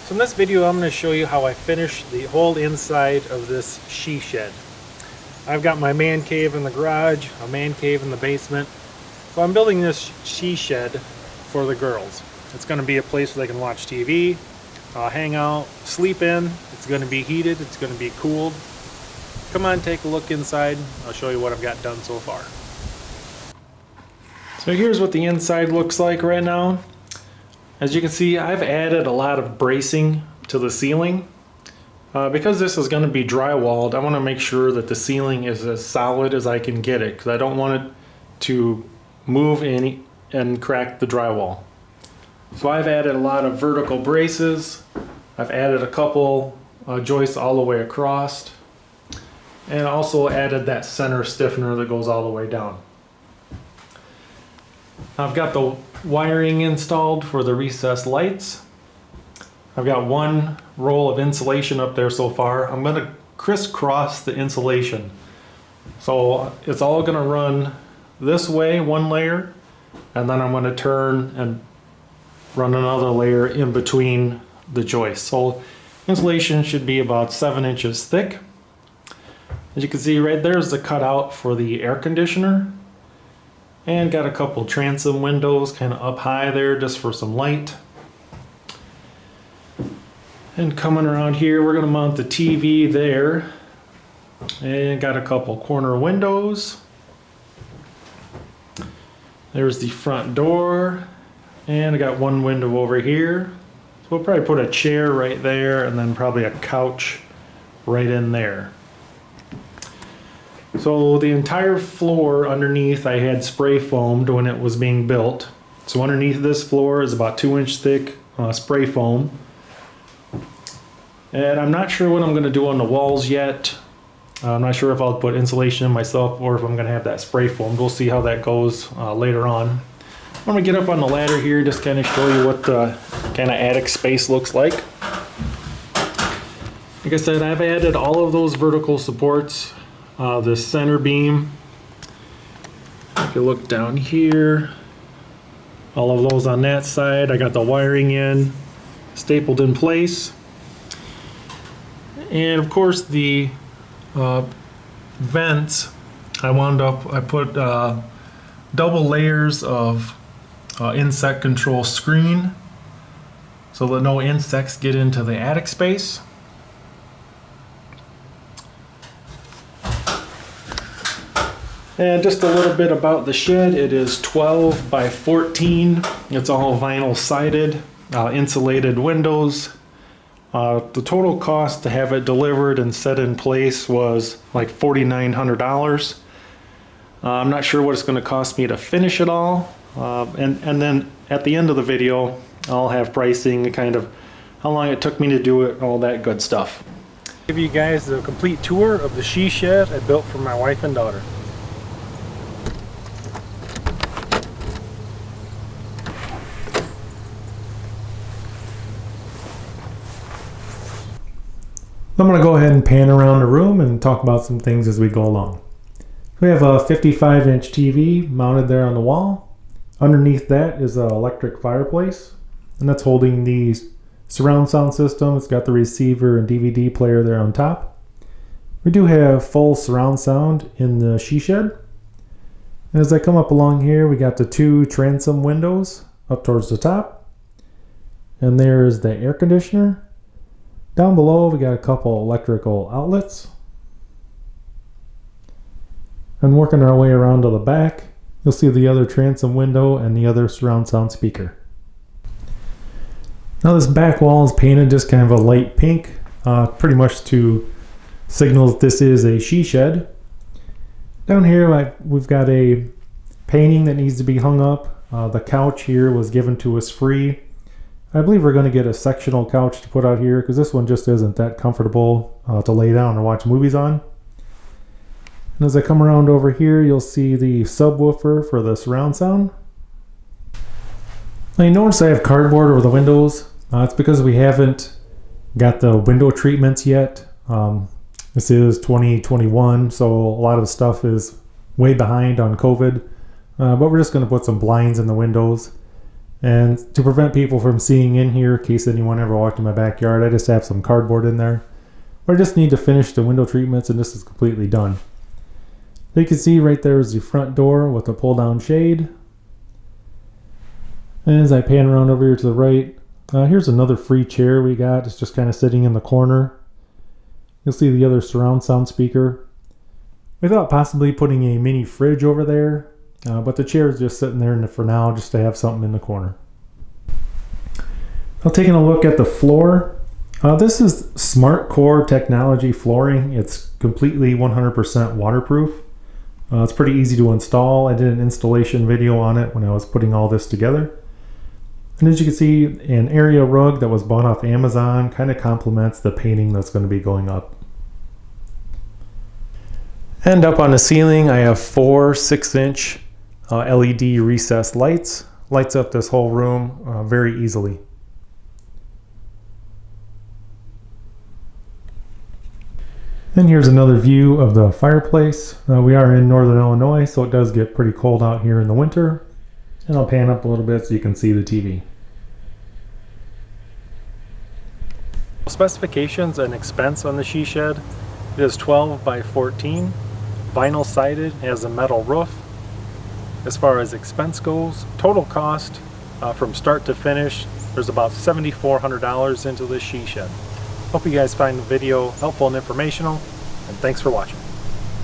So in this video I'm going to show you how I finished the whole inside of this she shed. I've got my man cave in the garage, a man cave in the basement. So I'm building this she shed for the girls. It's going to be a place where they can watch TV, hang out, sleep in. It's going to be heated, it's going to be cooled. Come on, take a look inside. I'll show you what I've got done so far. So here's what the inside looks like right now. As you can see, I've added a lot of bracing to the ceiling. Because this is going to be drywalled, I want to make sure that the ceiling is as solid as I can get it, because I don't want it to move any and crack the drywall. So I've added a lot of vertical braces. I've added a couple joists all the way across, and also added that center stiffener that goes all the way down. I've got the wiring installed for the recessed lights. I've got one roll of insulation up there so far. I'm going to crisscross the insulation. So it's all going to run this way, one layer, and then I'm going to turn and run another layer in between the joists. So insulation should be about 7 inches thick. As you can see right there is the cutout for the air conditioner. And got a couple transom windows kind of up high there just for some light. And coming around here, we're going to mount the TV there. And got a couple corner windows. There's the front door. And I got one window over here. So we'll probably put a chair right there and then probably a couch right in there. So the entire floor underneath I had spray foamed when it was being built. So underneath this floor is about 2-inch thick spray foam. And I'm not sure what I'm going to do on the walls yet. I'm not sure if I'll put insulation in myself or if I'm going to have that spray foam. We'll see how that goes later on. I'm going to get up on the ladder here, just kind of show you what the kind of attic space looks like. Like I said, I've added all of those vertical supports. The center beam, if you look down here, all of those on that side. I got the wiring in, stapled in place. And of course the vents, I put double layers of insect control screen so that no insects get into the attic space. And just a little bit about the shed. It is 12 by 14. It's all vinyl sided, insulated windows. The total cost to have it delivered and set in place was like $4,900. I'm not sure what it's going to cost me to finish it all. And then at the end of the video, I'll have pricing, kind of how long it took me to do it, all that good stuff. I'll give you guys a complete tour of the she shed I built for my wife and daughter. I'm going to go ahead and pan around the room and talk about some things as we go along. We have a 55-inch TV mounted there on the wall. Underneath that is an electric fireplace, and that's holding the surround sound system. It's got the receiver and DVD player there on top. We do have full surround sound in the she shed. And as I come up along here, we got the 2 transom windows up towards the top. And there's the air conditioner. Down below, we got a couple electrical outlets. And working our way around to the back, you'll see the other transom window and the other surround sound speaker. Now this back wall is painted just kind of a light pink, pretty much to signal that this is a she shed. Down here, we've got a painting that needs to be hung up. The couch here was given to us free. I believe we're going to get a sectional couch to put out here because this one just isn't that comfortable to lay down or watch movies on. And as I come around over here, you'll see the subwoofer for the surround sound. Now you notice I have cardboard over the windows. It's because we haven't got the window treatments yet. This is 2021, so a lot of the stuff is way behind on COVID. But we're just going to put some blinds in the windows. And to prevent people from seeing in here, in case anyone ever walked in my backyard, I just have some cardboard in there. But I just need to finish the window treatments and this is completely done. You can see right there is the front door with a pull down shade. And as I pan around over here to the right, here's another free chair we got. It's just kind of sitting in the corner. You'll see the other surround sound speaker. We thought possibly putting a mini fridge over there, but the chair is just sitting there for now just to have something in the corner. Now taking a look at the floor. This is Smart Core technology flooring. It's completely 100% waterproof. It's pretty easy to install. I did an installation video on it when I was putting all this together. And as you can see, an area rug that was bought off Amazon kind of complements the painting that's going to be going up. And up on the ceiling, I have 4 6-inch LED recessed lights. Lights up this whole room very easily. And here's another view of the fireplace. We are in northern Illinois, so it does get pretty cold out here in the winter. And I'll pan up a little bit so you can see the TV. Specifications and expense on the she shed. It is 12 by 14, vinyl sided, has a metal roof. As far as expense goes, total cost from start to finish, there's about $7,400 into this she shed. Hope you guys find the video helpful and informational, and thanks for watching.